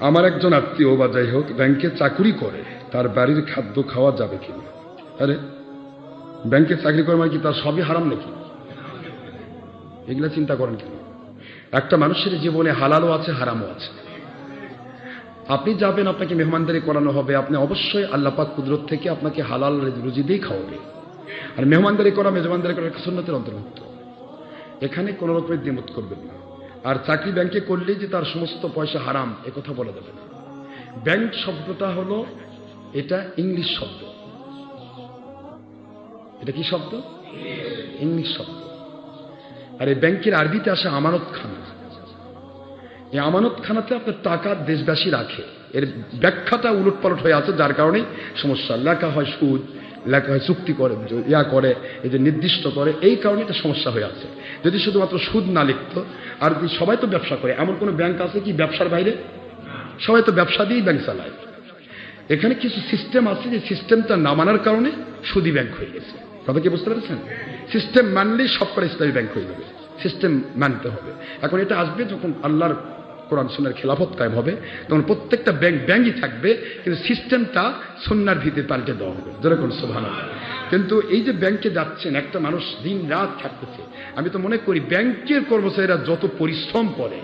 আমার একজন আত্মীয় বা যাই হোক ব্যাংকে চাকরি করে, তার বাড়ির খাদ্য খাওয়া যাবে কিনা? আরে ব্যাংকে চাকরি করে মানে কি তার সবই হারাম নাকি? এগুলা চিন্তা করেন কেন? একটা মানুষের জীবনে হালালও আছে, হারামও আছে। আপনি যাবেন, আপনাকে মেহমানদারি করানো হবে, আপনি অবশ্যই আল্লাহ পাক কুদরত থেকে আপনাকে হালাল রুজি দিয়েই খাওয়াবে। আর মেহমানদারি করা, মেজবানদারি করা সুন্নতের অন্তর্ভুক্ত। এখানে কোনো রকমের দ্বিমত করবেন না। আর চাকরি ব্যাংকে করলেই যে তার সমস্ত পয়সা হারাম, একথা বলা যাবে না। ব্যাংক শব্দটা হলো, এটা ইংলিশ শব্দ। এটা কি শব্দ? ইংলিশ শব্দ। আর এই ব্যাংকের আরবিতে আসে আমানতখানা। এই আমানতখানাতে আপনার টাকা দেশবাসী রাখে। এর ব্যাখ্যাটা উলটপালট হয়ে আছে, যার কারণেই সমস্যা। লেখা হয় সুদ, লেখা হয় চুক্তি করে, করে, এই যে নির্দিষ্ট করে, এই কারণে এটা সমস্যা হয়ে আছে। যদি শুধুমাত্র সুদ না লিখত, আর সবাই তো ব্যবসা করে, এমন কোনো ব্যাংক আছে কি ব্যবসার বাইরে? সবাই তো ব্যবসা দিয়েই ব্যাংক চালায়। এখানে কিছু সিস্টেম আছে, যে সিস্টেমটা না মানার কারণে সুদী ব্যাংক হয়ে গেছে। কথা কি বুঝতে পেরেছেন? সিস্টেম মানলেই সব করে ইসলামী ব্যাংক হয়ে যাবে। সিস্টেম মানতে হবে। এখন এটা আসবে যখন আল্লাহর কোরআন সুন্নাহর খেলাফত কায়েম হবে, তখন প্রত্যেকটা ব্যাংক ব্যাংকই থাকবে, কিন্তু সিস্টেমটা সুন্নাহর ভিত্তিতে পাল্টে দেওয়া হবে। যেরকম সুবহানাল্লাহ। কিন্তু এই যে ব্যাংকে যাচ্ছেন, একটা মানুষ দিন রাত থাকতেছে। আমি তো মনে করি ব্যাংকের কর্মচারীরা যত পরিশ্রম করে,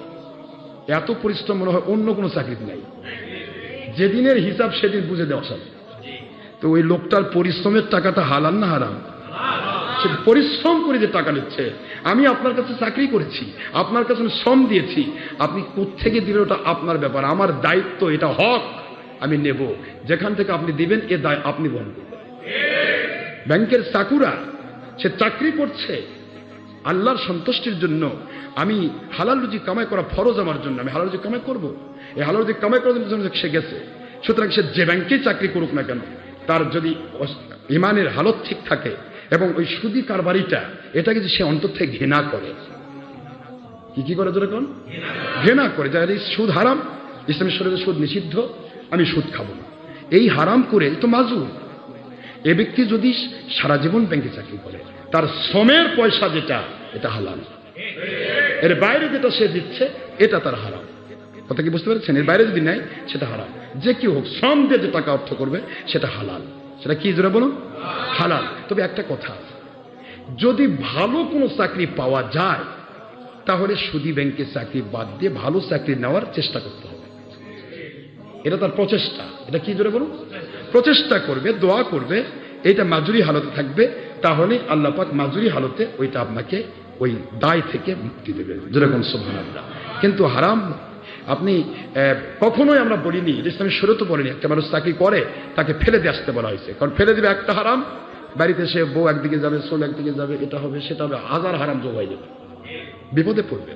এত পরিশ্রম মনে হয় অন্য কোনো চাকরিতে নাই। যেদিনের হিসাব সেদিন বুঝে দেওয়া যাবে। তো ওই লোকটার পরিশ্রমের টাকাটা হালাল না হারাম? সে পরিশ্রম করে যে টাকা নিচ্ছে। আমি আপনার কাছে চাকরি করেছি, আপনার কাছে শ্রম দিয়েছি, আপনি কোত্থেকে দিবেন ওটা আপনার ব্যাপার। আমার দায়িত্ব, এটা হক, আমি নেব। যেখান থেকে আপনি দিবেন এ দায় আপনি বহন করবেন। ব্যাংকের চাকুরা, সে চাকরি করছে আল্লাহর সন্তুষ্টির জন্য। আমি হালাল রুজি কামাই করা ফরজ আমার জন্য, আমি হালাল রুজি কামাই করব। এই হালাল রুজি কামাই করার জন্য সে গেছে। সুতরাং সে যে ব্যাংকেই চাকরি করুক না কেন, তার যদি ইমানের হালত ঠিক থাকে এবং ওই সুদী কারবারিটা, এটাকে যে সে অন্তর থেকে ঘৃণা করে, কি করে যেরকম ঘৃণা করে, যার এই সুদ হারাম, ইসলামের শরীরে সুদ নিষিদ্ধ, আমি সুদ খাবো না, এই হারাম করে তো মাজুর। এ ব্যক্তি যদি সারা জীবন ব্যাংকে চাকরি করে, তার শ্রমের পয়সা যেটা, এটা হালাল। এর বাইরে যেটা সে দিচ্ছে, এটা তার হারাম। কথা কি বুঝতে পেরেছেন? এর বাইরে যদি নেয় সেটা হারাম। যে কেউ হোক, শ্রম দিয়ে যে টাকা অর্থ করবে সেটা হালাল। সেটা কি জোরে বলুন? হালাল। তবে একটা কথা, যদি ভালো কোনো চাকরি পাওয়া যায়, তাহলে সুদী ব্যাংকে চাকরি বাদ দিয়ে ভালো চাকরি নেওয়ার চেষ্টা করতে হবে। এটা তার প্রচেষ্টা। এটা কি জোরে বলুন? প্রচেষ্টা করবে, দোয়া করবে, এইটা মাজুরি হালতে থাকবে, তাহলে আল্লাহ পাক মাজুরি হালতে ওইটা আপনাকে ওই দায় থেকে মুক্তি দেবে। যেরকম সুবহানাল্লাহ। কিন্তু হারাম আপনি কখনোই আমরা বলিনি, ইসলামের শরীয়ত বলেনি একটা মানুষ চাকরি করে তাকে ফেলে দিয়ে আসতে বলা হয়েছে। কারণ ফেলে দিবে একটা হারাম, বাড়িতে সে বউ একদিকে যাবে, ছোট একদিকে যাবে, এটা হবে সেটা হবে, হাজার হারাম যোগ হয়ে যাবে, বিপদে পড়বে।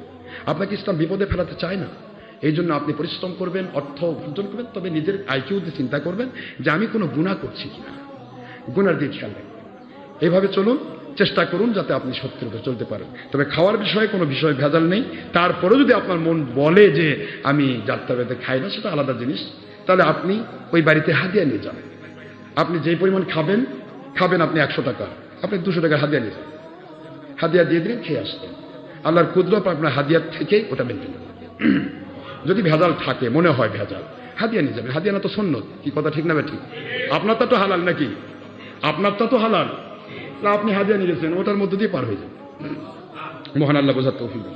আপনাকে ইসলাম বিপদে ফেলাতে চায় না। এই জন্য আপনি পরিশ্রম করবেন, অর্থ উপার্জন করবেন, তবে নিজের আইকিউ দিয়ে চিন্তা করবেন যে আমি কোনো গুনাহ করছি কিনা, গুনার দিকে খেয়াল রাখবেন। এইভাবে চলুন, চেষ্টা করুন যাতে আপনি সত্যের উপর চলতে পারেন। তবে খাওয়ার বিষয়ে কোনো বিষয় ভেজাল নেই। তারপরেও যদি আপনার মন বলে যে আমি যাত্রাবাড়িতে খাই না, সেটা আলাদা জিনিস, তাহলে আপনি ওই বাড়িতে হাদিয়া নিয়ে যান। আপনি যে পরিমাণ খাবেন আপনি 100 টাকা, আপনি 200 টাকা হাদিয়া নিয়ে যান, হাদিয়া দিয়ে দিলেন, খেয়ে আসতেন। আল্লাহর কুদরত আপনার হাদিয়ার থেকে ওটা মেনটেন করবে। যদি ভেজাল থাকে, মনে হয় ভেজাল, হাদিয়া নিয়ে যাবেন। হাদিয়া না তো সুন্নত। কি কথা ঠিক না? ঠিক। আপনারটা তো হালাল নাকি? আপনারটা তো হালাল না, আপনি হাদিয়া নিয়ে গেছেন, ওটার মধ্যে দিয়ে পার হয়ে যান। মহান আল্লাহ বোঝার তৌফিক দিন।